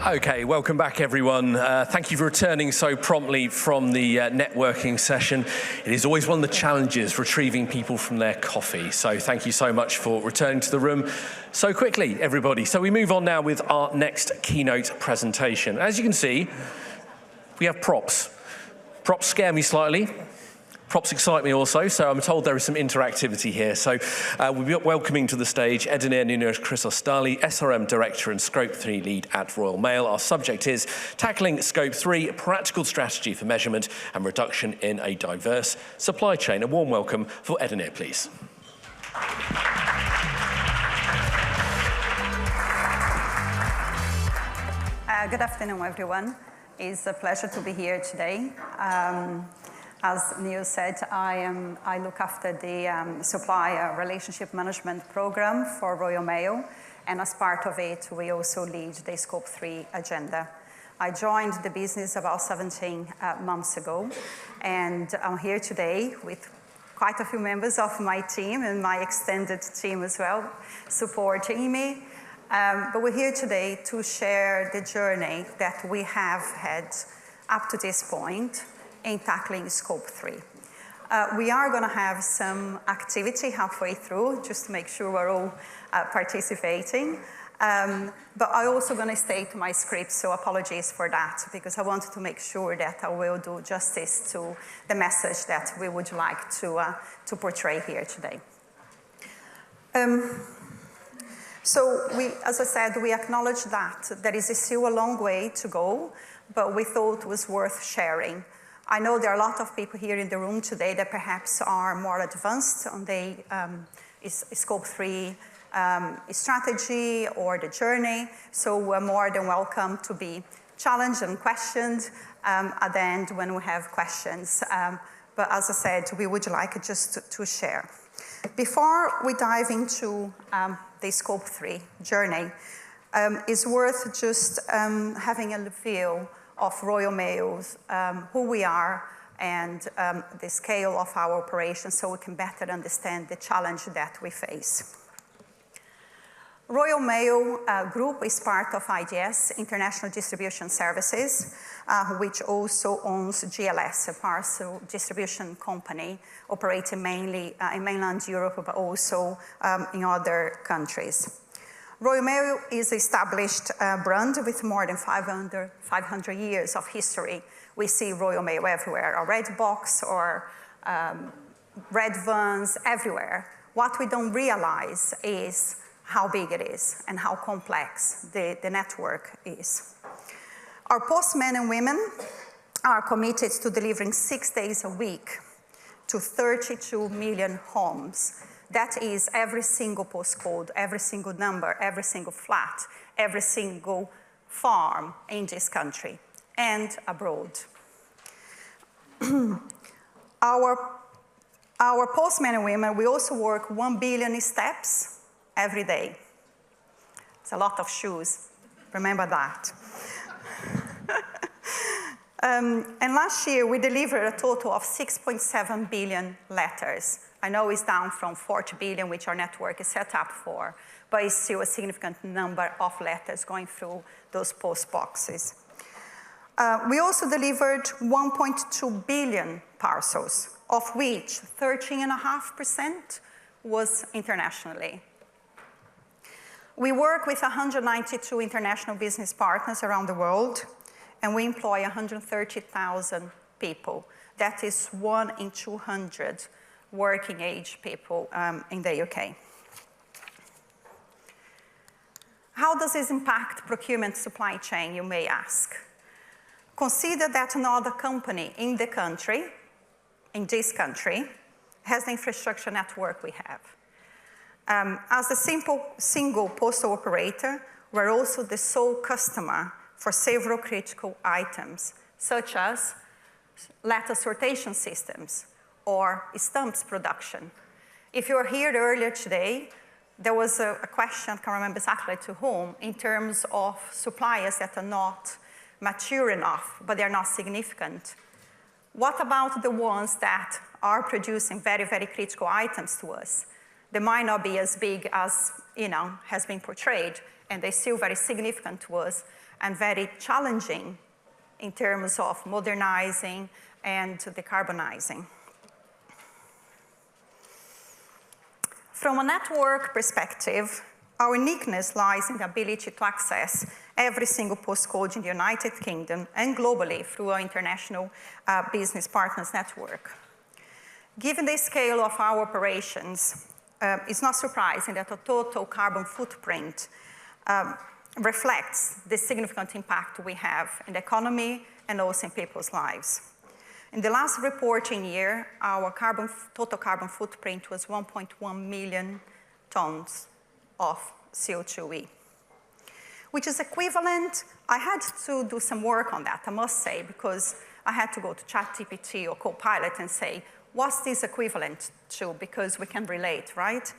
Okay, welcome back everyone. Thank you for returning so promptly from the networking session. It is always one of the challenges retrieving people from their coffee. So thank you so much for returning to the room so quickly, everybody. So we move on now with our next keynote presentation. As you can see, we have props. Props scare me slightly. Props excite me also, so I'm told there is some interactivity here. So we'll be welcoming to the stage Edenir Nunes Chrysostali, SRM Director and Scope 3 Lead at Royal Mail. Our subject is Tackling Scope 3, Practical Strategy for Measurement and Reduction in a Diverse Supply Chain. A warm welcome for Edenir, please. Good afternoon, everyone. It's a pleasure to be here today. As Neil said, I look after the supplier relationship management program for Royal Mail, and as part of it, we also lead the Scope 3 agenda. I joined the business about 17 months ago, and I'm here today with quite a few members of my team and my extended team as well, supporting me. But we're here today to share the journey that we have had up to this point in tackling Scope 3. We are going to have some activity halfway through, just to make sure we're all participating. But I'm also going to state my script, so apologies for that, because I wanted to make sure that I will do justice to the message that we would like to portray here today. So as I said, we acknowledge that there is still a long way to go, but we thought it was worth sharing. I know there are a lot of people here in the room today that perhaps are more advanced on the Scope 3 strategy or the journey, so we're more than welcome to be challenged and questioned at the end when we have questions. But as I said, we would like just to share. Before we dive into the Scope 3 journey, it's worth just having a feel of Royal Mail's, who we are, and the scale of our operations, so we can better understand the challenge that we face. Royal Mail Group is part of IDS, International Distribution Services, which also owns GLS, a parcel distribution company operating mainly in mainland Europe, but also in other countries. Royal Mail is an established brand with more than 500 years of history. We see Royal Mail everywhere, a red box or red vans, everywhere. What we don't realize is how big it is and how complex the network is. Our postmen and women are committed to delivering 6 days a week to 32 million homes. That is every single postcode, every single number, every single flat, every single farm in this country and abroad. Our postmen and women, we also work 1 billion steps every day. It's a lot of shoes, remember that. And last year, we delivered a total of 6.7 billion letters. I know it's down from 40 billion, which our network is set up for, but it's still a significant number of letters going through those post boxes. We also delivered 1.2 billion parcels, of which 13.5% was internationally. We work with 192 international business partners around the world, and we employ 130,000 people. That is 1 in 200 working age people in the UK. How does this impact procurement supply chain, you may ask? Consider that another company in the country, in this country, has the infrastructure network we have. As a single postal operator, we're also the sole customer for several critical items, such as letter sortation systems or stamps production. If you were here earlier today, there was a question, I can't remember exactly to whom, in terms of suppliers that are not mature enough, but they're not significant. What about the ones that are producing very, very critical items to us? They might not be as big as, has been portrayed, and they're still very significant to us and very challenging in terms of modernizing and decarbonizing. From a network perspective, our uniqueness lies in the ability to access every single postcode in the United Kingdom and globally through our international business partners network. Given the scale of our operations, it's not surprising that the total carbon footprint reflects the significant impact we have in the economy and also in people's lives. In the last reporting year, our total carbon footprint was 1.1 million tons of CO2e, which is equivalent. I had to do some work on that, I must say, because I had to go to ChatGPT or Copilot and say, what's this equivalent to? Because we can relate, right?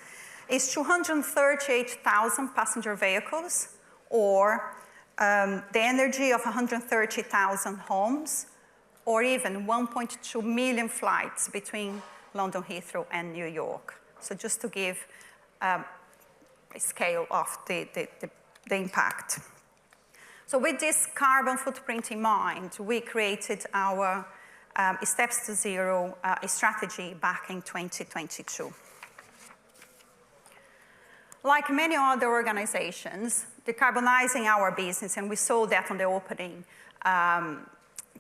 It's 238,000 passenger vehicles, or the energy of 130,000 homes, or even 1.2 million flights between London Heathrow and New York. So just to give a scale of the impact. So with this carbon footprint in mind, we created our Steps to Zero strategy back in 2022. Like many other organizations, decarbonizing our business, and we saw that on the opening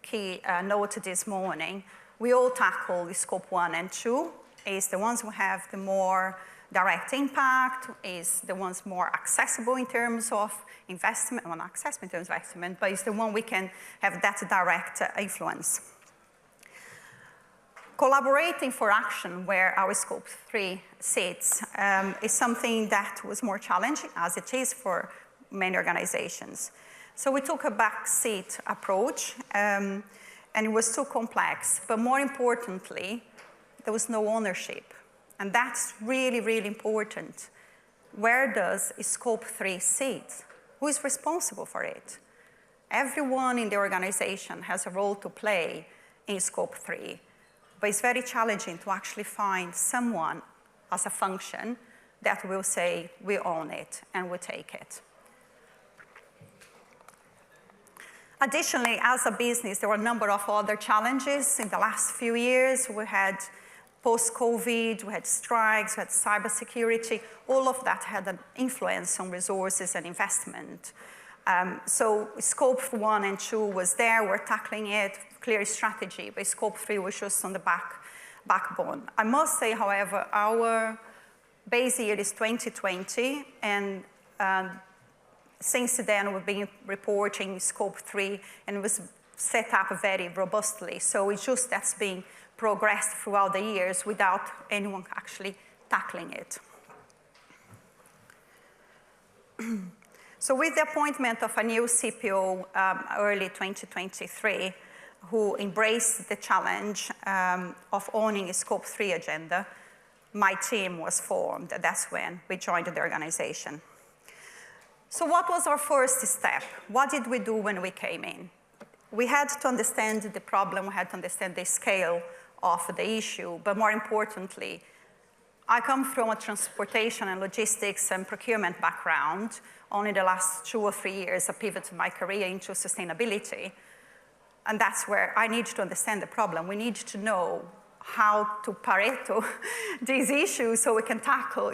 keynote this morning, we all tackle the scope 1 and 2, is the ones who have the more direct impact, is the ones more accessible in terms of investment, well, not accessible in terms of investment, but it's the one we can have that direct influence. Collaborating for action, where our scope 3 sits, is something that was more challenging, as it is for many organizations. So we took a backseat approach, and it was too complex. But more importantly, there was no ownership. And that's really, really important. Where does scope 3 sit? Who is responsible for it? Everyone in the organization has a role to play in scope 3. But it's very challenging to actually find someone as a function that will say, we own it and we take it. Additionally, as a business, there were a number of other challenges in the last few years. We had post-COVID, we had strikes, we had cybersecurity. All of that had an influence on resources and investment. So scope 1 and 2 was there, we're tackling it, clear strategy, but scope 3 was just on the backbone. I must say, however, our base year is 2020, and since then we've been reporting scope 3, and it was set up very robustly. So it's just that's being progressed throughout the years without anyone actually tackling it. So with the appointment of a new CPO early 2023, who embraced the challenge of owning a scope 3 agenda, my team was formed. That's when we joined the organization. So what was our first step? What did we do when we came in? We had to understand the problem, we had to understand the scale of the issue, but more importantly, I come from a transportation and logistics and procurement background. Only the last 2 or 3 years I pivoted my career into sustainability. And that's where I need to understand the problem. We need to know how to Pareto these issues so we can tackle,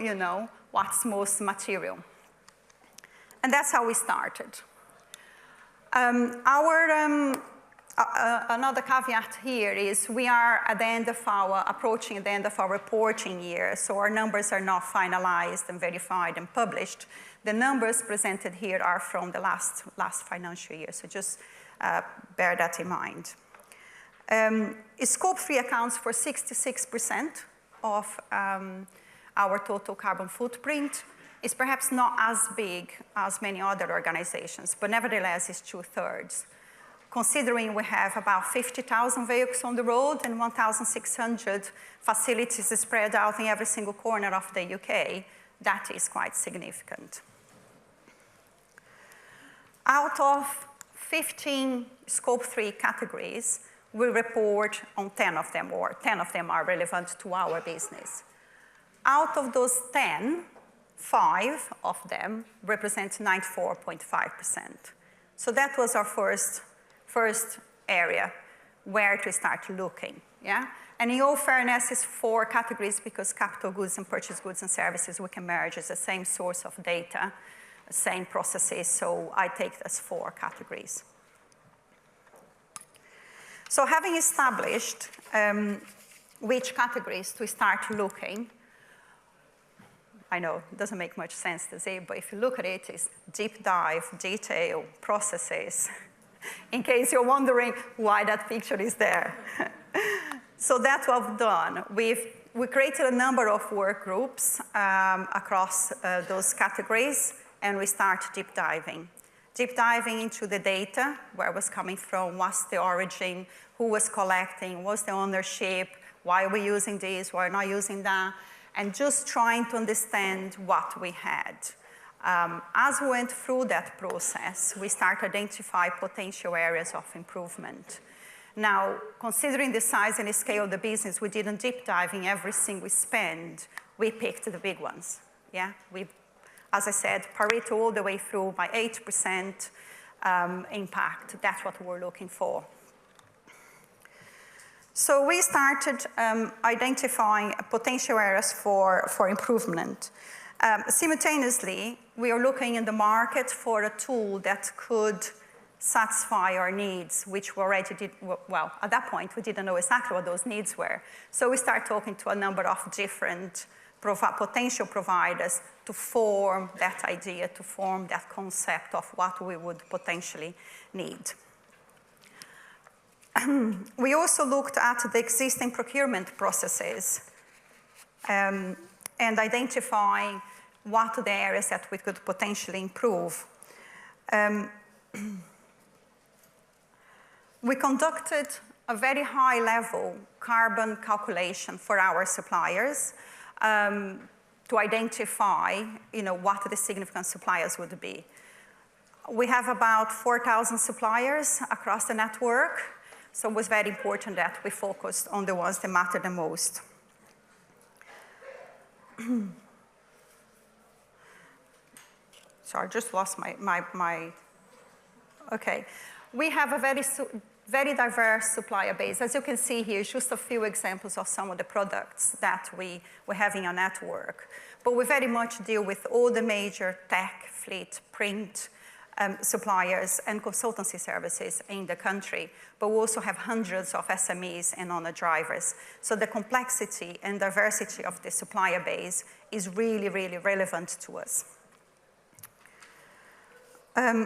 what's most material. And that's how we started. Another caveat here is we are at the end of approaching the end of our reporting year, so our numbers are not finalized and verified and published. The numbers presented here are from the last financial year, so just bear that in mind. Scope 3 accounts for 66% of our total carbon footprint. It's perhaps not as big as many other organizations, but nevertheless it's 2/3. Considering we have about 50,000 vehicles on the road and 1,600 facilities spread out in every single corner of the UK, that is quite significant. Out of 15 scope 3 categories, we report on 10 of them, or 10 of them are relevant to our business. Out of those 10, 5 of them represent 94.5%. So that was our first area where to start looking, yeah? And in all fairness, it's 4 categories because capital goods and purchase goods and services we can merge as the same source of data, same processes, so I take it as 4 categories. So having established which categories to start looking, I know it doesn't make much sense to say, but if you look at it, it's deep dive, detail, processes, in case you're wondering why that picture is there. So that's what we've done. We created a number of work groups across those categories, and we start deep diving. Deep diving into the data, where it was coming from, what's the origin, who was collecting, what's the ownership, why are we using this, why are we not using that, and just trying to understand what we had. As we went through that process, we started identifying potential areas of improvement. Now, considering the size and the scale of the business, we didn't deep dive in everything we spend. We picked the big ones, yeah? As I said, Pareto all the way through by 8% impact. That's what we're looking for. So we started identifying potential areas for improvement. Simultaneously, we are looking in the market for a tool that could satisfy our needs, which we already did, well, at that point, we didn't know exactly what those needs were. So we started talking to a number of different potential providers to form that idea, to form that concept of what we would potentially need. We also looked at the existing procurement processes and identifying what are the areas that we could potentially improve. We conducted a very high-level carbon calculation for our suppliers to identify, what the significant suppliers would be. We have about 4,000 suppliers across the network, so it was very important that we focused on the ones that matter the most. Sorry, I just lost my okay. We have a very diverse supplier base. As you can see here, just a few examples of some of the products that we have in our network. But we very much deal with all the major tech, fleet, print suppliers and consultancy services in the country. But we also have hundreds of SMEs and owner drivers. So the complexity and diversity of the supplier base is really, really relevant to us.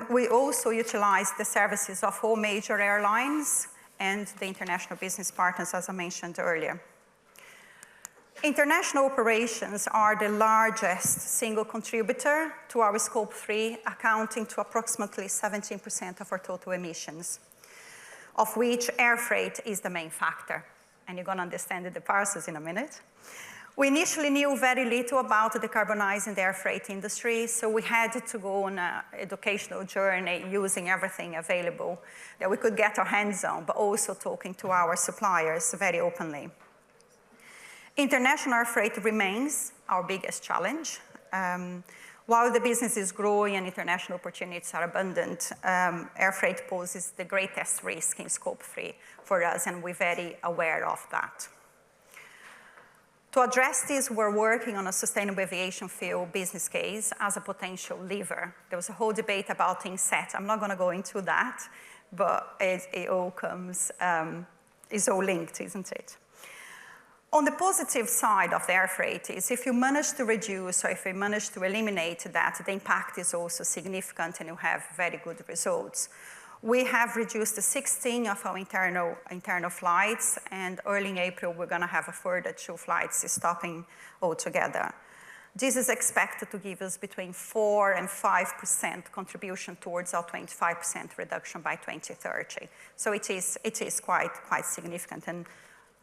We also utilize the services of all major airlines and the international business partners, as I mentioned earlier. International operations are the largest single contributor to our Scope 3, accounting to approximately 17% of our total emissions, of which air freight is the main factor. And you're going to understand the parcels in a minute. We initially knew very little about decarbonizing the air freight industry, so we had to go on an educational journey using everything available that we could get our hands on, but also talking to our suppliers very openly. International air freight remains our biggest challenge. While the business is growing and international opportunities are abundant, air freight poses the greatest risk in Scope 3 for us, and we're very aware of that. To address this, we're working on a sustainable aviation fuel business case as a potential lever. There was a whole debate about inset. I'm not going to go into that, but it all comes, it's all linked, isn't it? On the positive side of the air freight is if you manage to reduce or if you manage to eliminate that, the impact is also significant and you have very good results. We have reduced 16 of our internal flights, and early in April, we're going to have a further 2 flights stopping altogether. This is expected to give us between 4 and 5% contribution towards our 25% reduction by 2030. So it is quite significant, and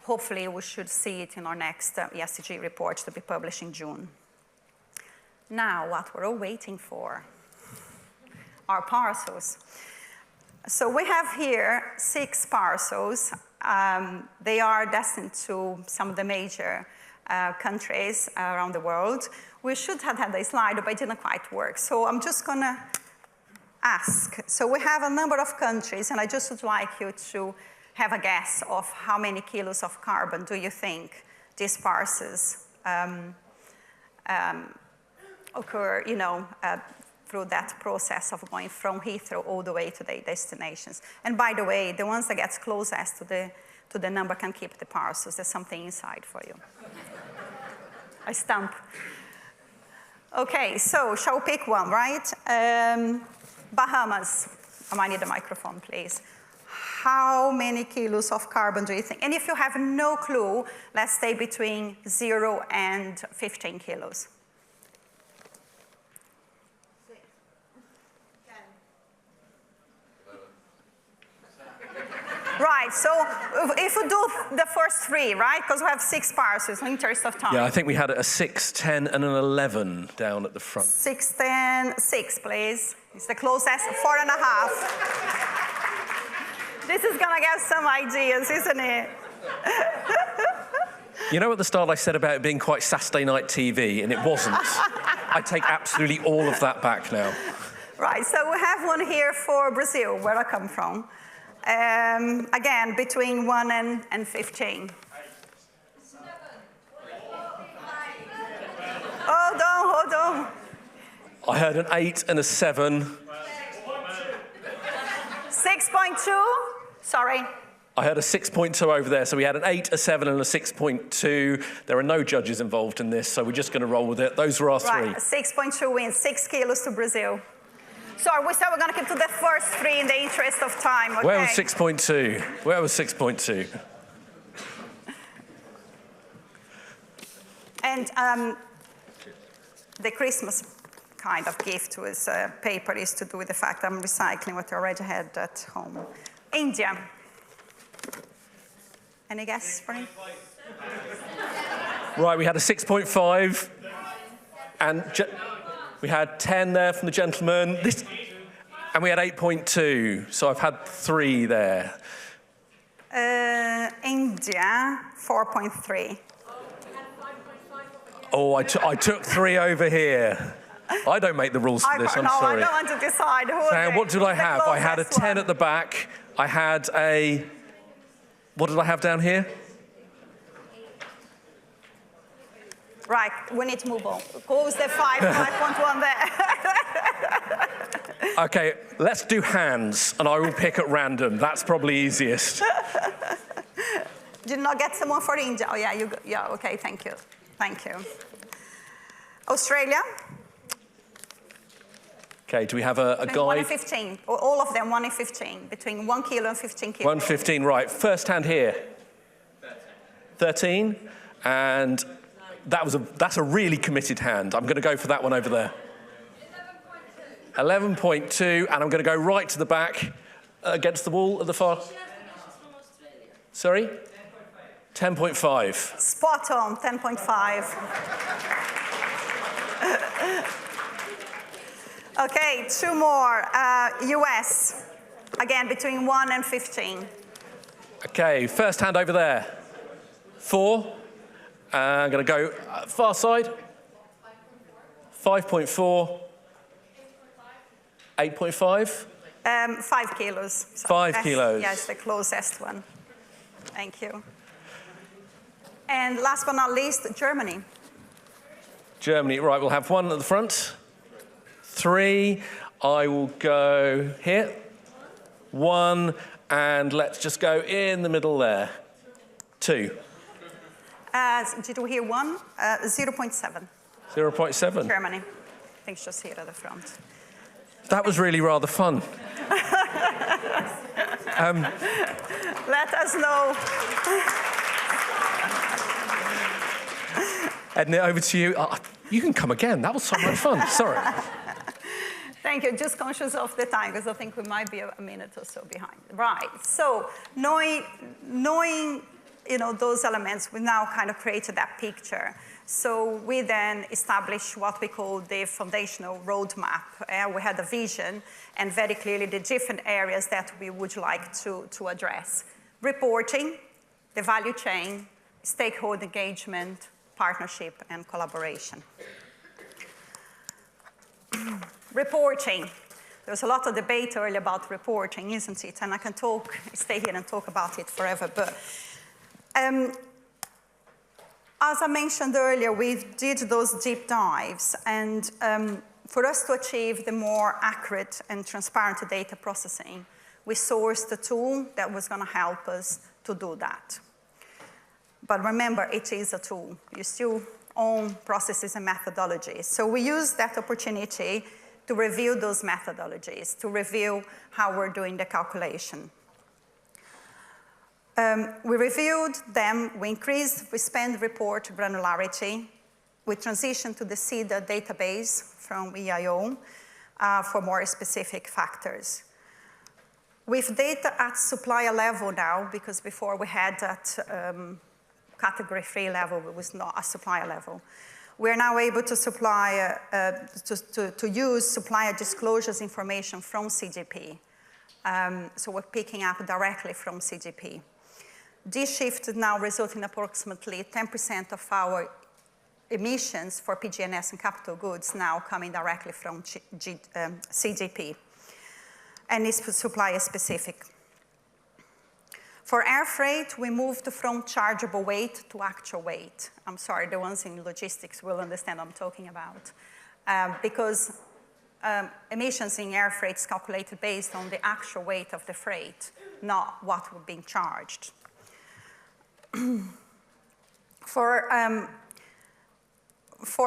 hopefully we should see it in our next ESG report to be published in June. Now, what we're all waiting for, our parcels. So we have here 6 parcels. They are destined to some of the major countries around the world. We should have had a slide, but it didn't quite work. So I'm just going to ask. So we have a number of countries, and I just would like you to have a guess of how many kilos of carbon do you think these parcels occur, through that process of going from Heathrow all the way to their destinations. And by the way, the ones that gets closest to the number can keep the parcels. There's something inside for you. A stamp. Okay, so shall we pick one, right? Bahamas. I might need a microphone, please. How many kilos of carbon do you think? And if you have no clue, let's stay between 0 and 15 kilos. 6, 10. Right, so if we do the first 3, right? Because we have 6 parcels in interest of time. Yeah, I think we had a 6, 10, and an 11 down at the front. 6, 10, 6, please. It's the closest, 4.5. This is gonna get some ideas, isn't it? You know at the start I said about it being quite Saturday night TV, and it wasn't. I take absolutely all of that back now. Right, so we have one here for Brazil, where I come from. Again, between 1 and 15. Hold on. I heard an 8 and a 7. 6.2? Sorry. I heard a 6.2 over there, so we had an 8, a 7, and a 6.2. There are no judges involved in this, so we're just going to roll with it. Those were our 3. Right, 6.2 wins, 6 kilos to Brazil. So we said we're going to keep to the first 3 in the interest of time, okay? Where was 6.2? Where was 6.2? And the Christmas kind of gift with paper is to do with the fact I'm recycling what I already had at home. India. Any guesses for me? Right, we had a 6.5, and we had 10 there from the gentleman, and we had 8.2, so I've had 3 there. India, 4.3. Oh, I took 3 over here. I don't make the rules for this, I'm sorry. I don't want to decide who And what did I have? I had a 10 at the back. I had a, what did I have down here? Right, we need to move on. Who's the 5.1 there? Okay, let's do hands, and I will pick at random. That's probably easiest. Did not get someone for India? Oh, yeah, okay, thank you. Australia? Okay, do we have a guide? 1 and 15, all of them 1 and 15, between 1 kilo and 15 kilos. 115, right. First hand here. 13, and that's a really committed hand. I'm going to go for that one over there. 11.2, and I'm going to go right to the back against the wall at the far. Sorry? 10.5. Spot on, 10.5. Okay, 2 more. US, again, between 1 and 15. Okay, first hand over there. 4. I'm going to go far side. 5.4. 8.5. 5 kilos. So 5 kilos. Yes, the closest one. Thank you. And last but not least, Germany. Germany, right, we'll have 1 at the front. 3, I will go here. 1, and let's just go in the middle there. 2. Did we hear 1? 0.7. 0.7. Germany. I think it's just here at the front. That was really rather fun. Let us know. Edenir, over to you. You can come again. That was so much fun. Sorry. Thank you. Just conscious of the time, because I think we might be a minute or so behind. Right. So knowing those elements, we now kind of created that picture. So we then established what we call the foundational roadmap. We had a vision and very clearly the different areas that we would like to address. Reporting, the value chain, stakeholder engagement, partnership and collaboration. Reporting. There was a lot of debate earlier about reporting, isn't it? And I can stay here and talk about it forever. But as I mentioned earlier, we did those deep dives. And for us to achieve the more accurate and transparent data processing, we sourced a tool that was going to help us to do that. But remember, it is a tool. You still own processes and methodologies. So we used that opportunity to review those methodologies, to review how we're doing the calculation. We reviewed them, we spend report granularity, we transitioned to the CEDA database from EIO for more specific factors. With data at supplier level now, because before we had at category 3 level, it was not a supplier level. We're now able to to use supplier disclosures information from CGP. So we're picking up directly from CGP. This shift now results in approximately 10% of our emissions for PG&S and capital goods now coming directly from CGP. And it's supplier specific. For air freight, we moved from chargeable weight to actual weight. I'm sorry, the ones in logistics will understand what I'm talking about. Because emissions in air freight is calculated based on the actual weight of the freight, not what we're being charged. For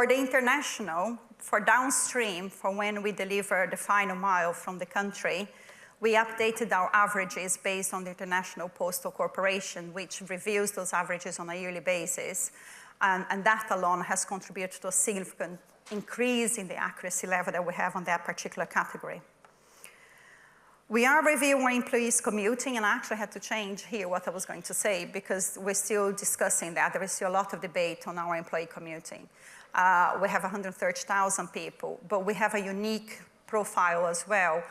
the international, for downstream, for when we deliver the final mile from the country, we updated our averages based on the International Postal Corporation, which reviews those averages on a yearly basis. And that alone has contributed to a significant increase in the accuracy level that we have on that particular category. We are reviewing employees commuting, and I actually had to change here what I was going to say because we're still discussing that. There is still a lot of debate on our employee commuting. We have 130,000 people, but we have a unique profile as well.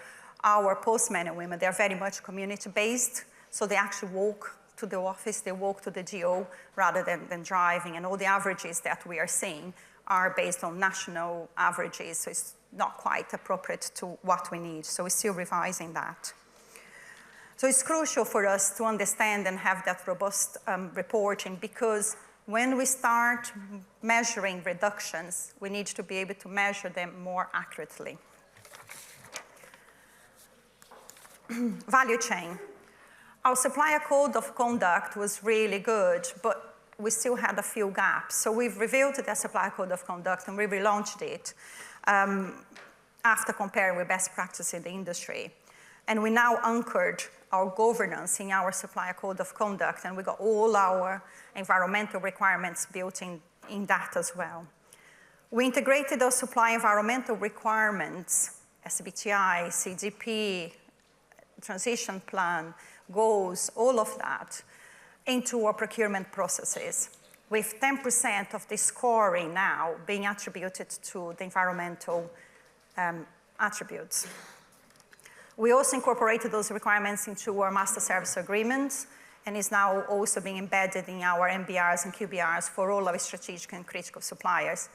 Our postmen and women, they're very much community-based, so they actually walk to the office, they walk to the GO rather than driving, and all the averages that we are seeing are based on national averages, so it's not quite appropriate to what we need, so we're still revising that. So it's crucial for us to understand and have that robust reporting because when we start measuring reductions, we need to be able to measure them more accurately. Value chain. Our supplier code of conduct was really good, but we still had a few gaps. So we've reviewed the supplier code of conduct and we relaunched it after comparing with best practice in the industry. And we now anchored our governance in our supplier code of conduct, and we got all our environmental requirements built in that as well. We integrated our supply environmental requirements, SBTI, CGP, transition plan, goals, all of that, into our procurement processes, with 10% of the scoring now being attributed to the environmental attributes. We also incorporated those requirements into our master service agreements, and is now also being embedded in our MBRs and QBRs for all our strategic and critical suppliers.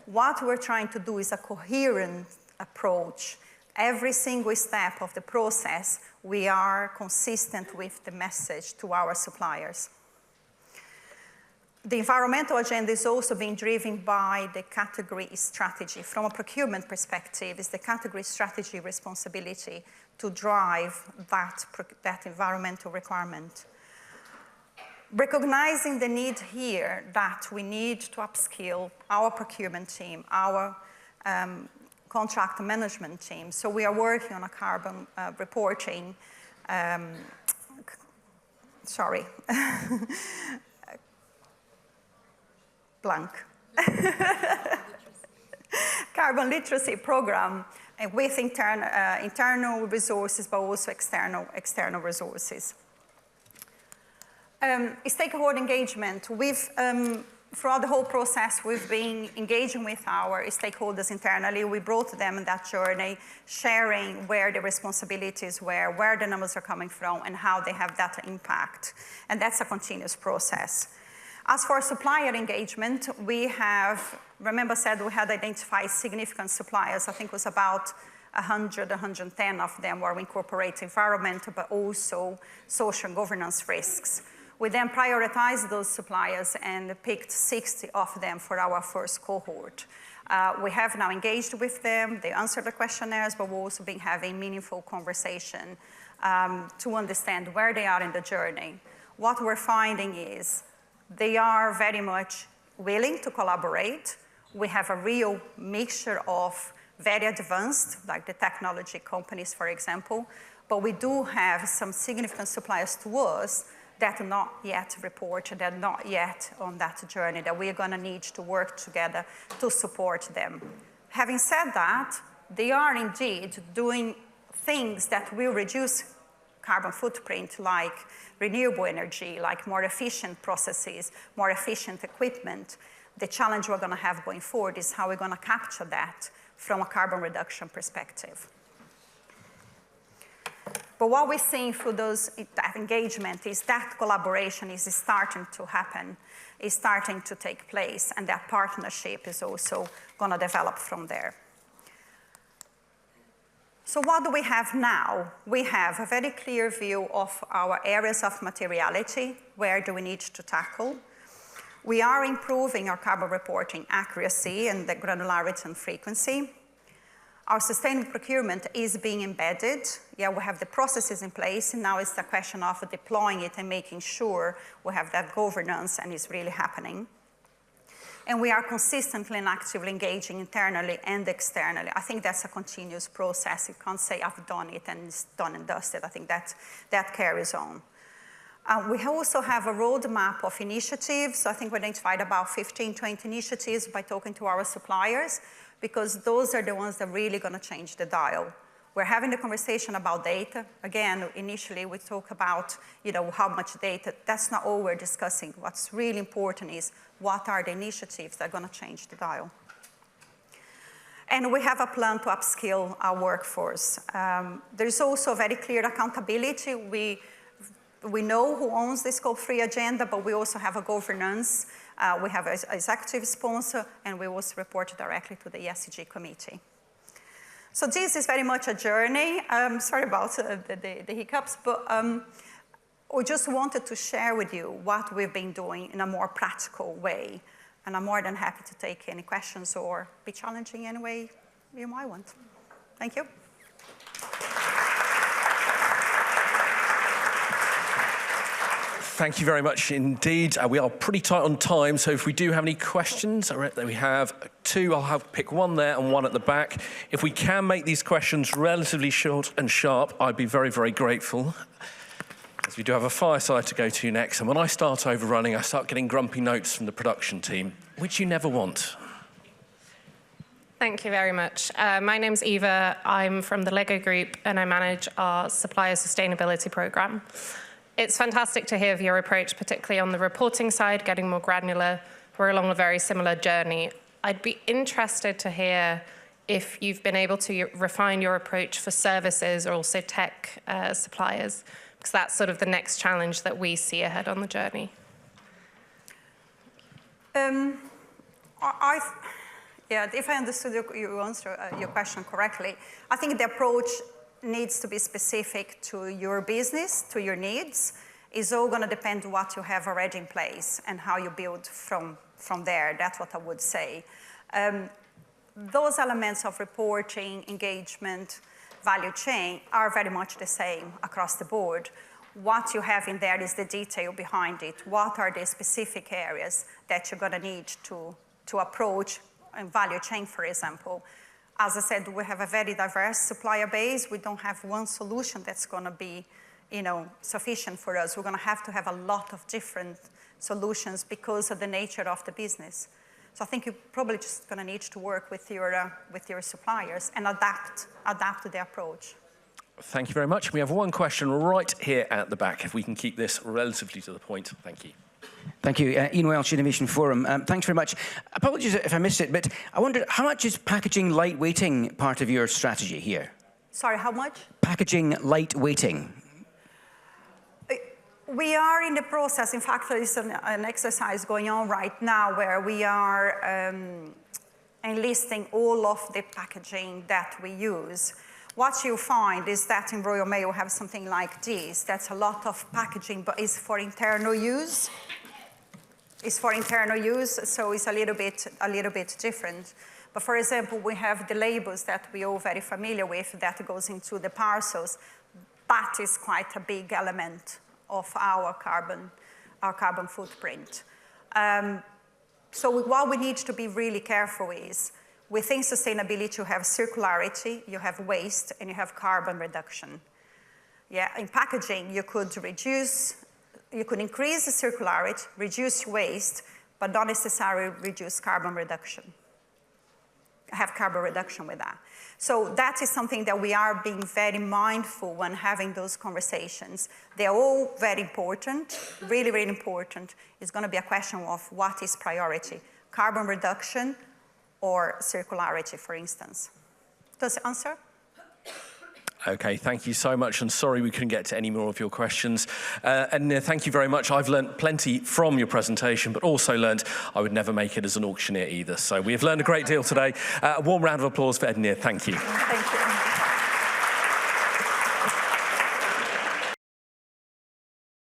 What we're trying to do is a coherent approach. Every single step of the process, we are consistent with the message to our suppliers. The environmental agenda is also being driven by the category strategy. From a procurement perspective, it's the category strategy responsibility to drive that environmental requirement. Recognizing the need here that we need to upskill our procurement team, our contract management team. So we are working on a carbon reporting, blank. Carbon literacy program with internal resources, but also external resources. Stakeholder engagement. Throughout the whole process, we've been engaging with our stakeholders internally. We brought them on that journey, sharing where the responsibilities were, where the numbers are coming from, and how they have that impact. And that's a continuous process. As for supplier engagement, we have, remember said we had identified significant suppliers. I think it was about 100, 110 of them were incorporating environmental, but also social and governance risks. We then prioritized those suppliers and picked 60 of them for our first cohort. We have now engaged with them. They answered the questionnaires, but we've also been having meaningful conversation to understand where they are in the journey. What we're finding is they are very much willing to collaborate. We have a real mixture of very advanced, like the technology companies, for example, but we do have some significant suppliers to us that are not yet reported, that are not yet on that journey, that we're gonna need to work together to support them. Having said that, they are indeed doing things that will reduce carbon footprint, like renewable energy, like more efficient processes, more efficient equipment. The challenge we're gonna have going forward is how we're gonna capture that from a carbon reduction perspective. But what we're seeing through that engagement is that collaboration is starting to happen, is starting to take place, and that partnership is also gonna develop from there. So what do we have now? We have a very clear view of our areas of materiality. Where do we need to tackle? We are improving our carbon reporting accuracy and the granularity and frequency. Our sustainable procurement is being embedded. Yeah, we have the processes in place, and now it's the question of deploying it and making sure we have that governance and it's really happening. And we are consistently and actively engaging internally and externally. I think that's a continuous process. You can't say I've done it and it's done and dusted. I think that carries on. We also have a roadmap of initiatives. I think we identified about 15, 20 initiatives by talking to our suppliers, because those are the ones that are really gonna change the dial. We're having the conversation about data. Again, initially we talk about, how much data. That's not all we're discussing. What's really important is what are the initiatives that are gonna change the dial. And we have a plan to upskill our workforce. There's also very clear accountability. We know who owns the Scope 3 agenda, but we also have a governance. We have an executive sponsor, and we also report directly to the ESG committee. So this is very much a journey. Sorry about the hiccups, but we just wanted to share with you what we've been doing in a more practical way. And I'm more than happy to take any questions or be challenging any way you might want. Thank you. Thank you very much indeed. We are pretty tight on time, so if we do have any questions, we have two. I'll pick one there and one at the back. If we can make these questions relatively short and sharp, I'd be very, very grateful, as we do have a fireside to go to next. And when I start overrunning, I start getting grumpy notes from the production team, which you never want. Thank you very much. My name's Eva. I'm from the Lego Group, and I manage our supplier sustainability program. It's fantastic to hear of your approach, particularly on the reporting side, getting more granular. We're along a very similar journey. I'd be interested to hear if you've been able to refine your approach for services or also tech suppliers, because that's sort of the next challenge that we see ahead on the journey. If I understood your question correctly, I think the approach needs to be specific to your business, to your needs. It's all going to depend on what you have already in place and how you build from there. That's what I would say. Those elements of reporting, engagement, value chain are very much the same across the board. What you have in there is the detail behind it. What are the specific areas that you're going to need to approach in value chain, for example? As I said, we have a very diverse supplier base. We don't have one solution that's going to be, sufficient for us. We're going to have a lot of different solutions because of the nature of the business. So I think you're probably just going to need to work with your suppliers and adapt to the approach. Thank you very much. We have one question right here at the back, if we can keep this relatively to the point. Thank you. Thank you. Ian Welsh, Innovation Forum. Thanks very much. Apologies if I missed it, but I wondered, how much is packaging lightweighting part of your strategy here? Sorry, how much? Packaging lightweighting. We are in the process. In fact, there is an exercise going on right now where we are enlisting all of the packaging that we use. What you find is that in Royal Mail we have something like this. That's a lot of packaging, but it's for internal use. It's for internal use, so it's a little bit different. But for example, we have the labels that we're all very familiar with that goes into the parcels. That is quite a big element of our carbon footprint. So what we need to be really careful is, within sustainability, you have circularity, you have waste, and you have carbon reduction. Yeah, in packaging, you could increase the circularity, reduce waste, but not necessarily reduce carbon reduction. Have carbon reduction with that. So that is something that we are being very mindful when having those conversations. They're all very important, really, really important. It's going to be a question of what is priority, carbon reduction or circularity, for instance. Does it answer? Okay, thank you so much, and sorry we couldn't get to any more of your questions. And thank you very much. I've learnt plenty from your presentation, but also learnt I would never make it as an auctioneer either. So we have learned a great deal today. A warm round of applause for Edenir. Thank you. Thank you.